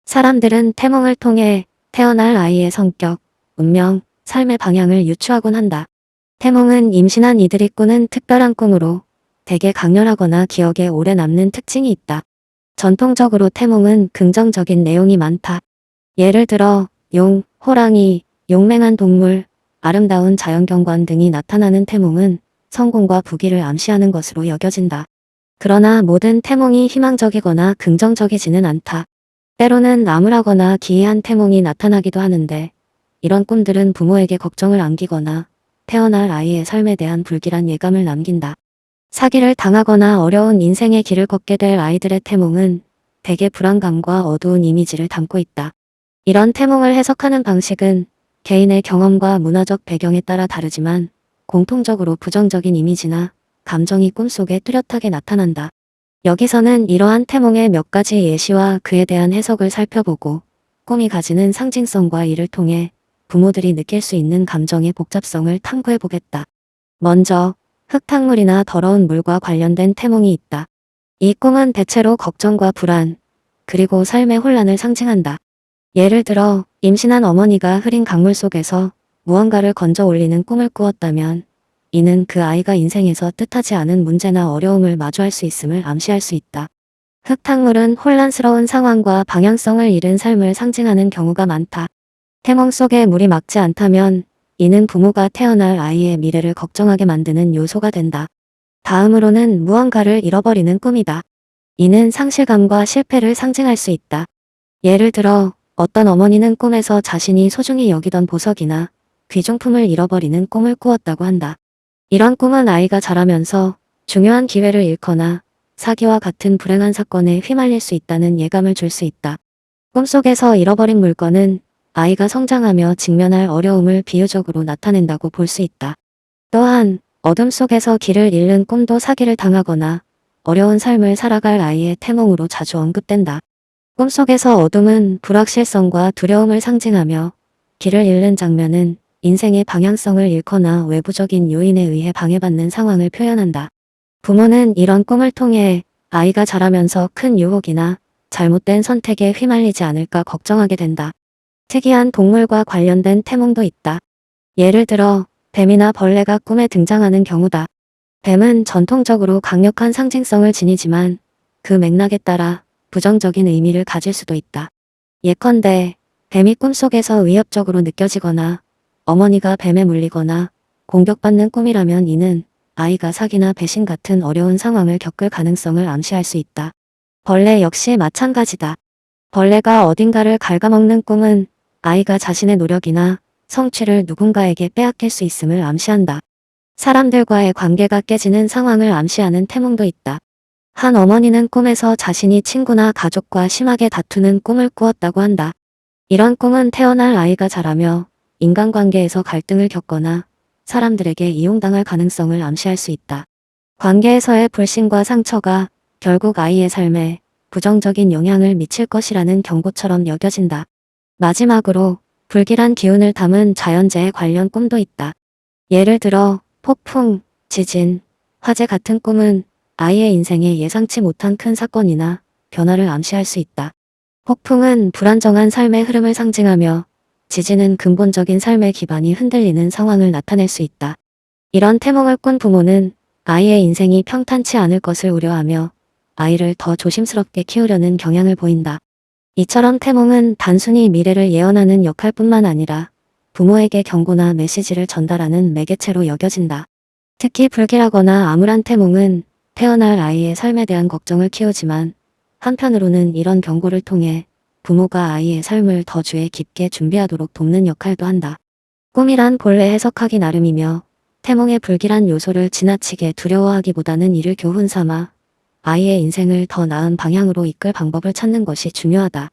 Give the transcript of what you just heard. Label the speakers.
Speaker 1: 사람들은 태몽을 통해 태어날 아이의 성격, 운명, 삶의 방향을 유추하곤 한다. 태몽은 임신한 이들이 꾸는 특별한 꿈으로 대개 강렬하거나 기억에 오래 남는 특징이 있다. 전통적으로 태몽은 긍정적인 내용이 많다. 예를 들어 용, 호랑이, 용맹한 동물, 아름다운 자연경관 등이 나타나는 태몽은 성공과 부귀를 암시하는 것으로 여겨진다. 그러나 모든 태몽이 희망적이거나 긍정적이지는 않다. 때로는 암울하거나 기이한 태몽이 나타나기도 하는데 이런 꿈들은 부모에게 걱정을 안기거나 태어날 아이의 삶에 대한 불길한 예감을 남긴다. 사기를 당하거나 어려운 인생의 길을 걷게 될 아이들의 태몽은 대개 불안감과 어두운 이미지를 담고 있다. 이런 태몽을 해석하는 방식은 개인의 경험과 문화적 배경에 따라 다르지만 공통적으로 부정적인 이미지나 감정이 꿈속에 뚜렷하게 나타난다. 여기서는 이러한 태몽의 몇 가지 예시와 그에 대한 해석을 살펴보고 꿈이 가지는 상징성과 이를 통해 부모들이 느낄 수 있는 감정의 복잡성을 탐구해보겠다. 먼저 흙탕물이나 더러운 물과 관련된 태몽이 있다. 이 꿈은 대체로 걱정과 불안, 그리고 삶의 혼란을 상징한다. 예를 들어 임신한 어머니가 흐린 강물 속에서 무언가를 건져 올리는 꿈을 꾸었다면 이는 그 아이가 인생에서 뜻하지 않은 문제나 어려움을 마주할 수 있음을 암시할 수 있다. 흙탕물은 혼란스러운 상황과 방향성을 잃은 삶을 상징하는 경우가 많다. 태몽 속에 물이 막지 않다면 이는 부모가 태어날 아이의 미래를 걱정하게 만드는 요소가 된다. 다음으로는 무언가를 잃어버리는 꿈이다. 이는 상실감과 실패를 상징할 수 있다. 예를 들어 어떤 어머니는 꿈에서 자신이 소중히 여기던 보석이나 귀중품을 잃어버리는 꿈을 꾸었다고 한다. 이런 꿈은 아이가 자라면서 중요한 기회를 잃거나 사기와 같은 불행한 사건에 휘말릴 수 있다는 예감을 줄 수 있다. 꿈속에서 잃어버린 물건은 아이가 성장하며 직면할 어려움을 비유적으로 나타낸다고 볼 수 있다. 또한 어둠 속에서 길을 잃는 꿈도 사기를 당하거나 어려운 삶을 살아갈 아이의 태몽으로 자주 언급된다. 꿈속에서 어둠은 불확실성과 두려움을 상징하며 길을 잃는 장면은 인생의 방향성을 잃거나 외부적인 요인에 의해 방해받는 상황을 표현한다. 부모는 이런 꿈을 통해 아이가 자라면서 큰 유혹이나 잘못된 선택에 휘말리지 않을까 걱정하게 된다. 특이한 동물과 관련된 태몽도 있다. 예를 들어 뱀이나 벌레가 꿈에 등장하는 경우다. 뱀은 전통적으로 강력한 상징성을 지니지만 그 맥락에 따라 부정적인 의미를 가질 수도 있다. 예컨대 뱀이 꿈속에서 위협적으로 느껴지거나 어머니가 뱀에 물리거나 공격받는 꿈이라면 이는 아이가 사기나 배신 같은 어려운 상황을 겪을 가능성을 암시할 수 있다. 벌레 역시 마찬가지다. 벌레가 어딘가를 갉아먹는 꿈은 아이가 자신의 노력이나 성취를 누군가에게 빼앗길 수 있음을 암시한다. 사람들과의 관계가 깨지는 상황을 암시하는 태몽도 있다. 한 어머니는 꿈에서 자신이 친구나 가족과 심하게 다투는 꿈을 꾸었다고 한다. 이런 꿈은 태어날 아이가 자라며 인간관계에서 갈등을 겪거나 사람들에게 이용당할 가능성을 암시할 수 있다. 관계에서의 불신과 상처가 결국 아이의 삶에 부정적인 영향을 미칠 것이라는 경고처럼 여겨진다. 마지막으로 불길한 기운을 담은 자연재해 관련 꿈도 있다. 예를 들어 폭풍, 지진, 화재 같은 꿈은 아이의 인생에 예상치 못한 큰 사건이나 변화를 암시할 수 있다. 폭풍은 불안정한 삶의 흐름을 상징하며 지진은 근본적인 삶의 기반이 흔들리는 상황을 나타낼 수 있다. 이런 태몽을 꾼 부모는 아이의 인생이 평탄치 않을 것을 우려하며 아이를 더 조심스럽게 키우려는 경향을 보인다. 이처럼 태몽은 단순히 미래를 예언하는 역할뿐만 아니라 부모에게 경고나 메시지를 전달하는 매개체로 여겨진다. 특히 불길하거나 암울한 태몽은 태어날 아이의 삶에 대한 걱정을 키우지만 한편으로는 이런 경고를 통해 부모가 아이의 삶을 더 주의 깊게 준비하도록 돕는 역할도 한다. 꿈이란 본래 해석하기 나름이며 태몽의 불길한 요소를 지나치게 두려워하기보다는 이를 교훈 삼아 아이의 인생을 더 나은 방향으로 이끌 방법을 찾는 것이 중요하다.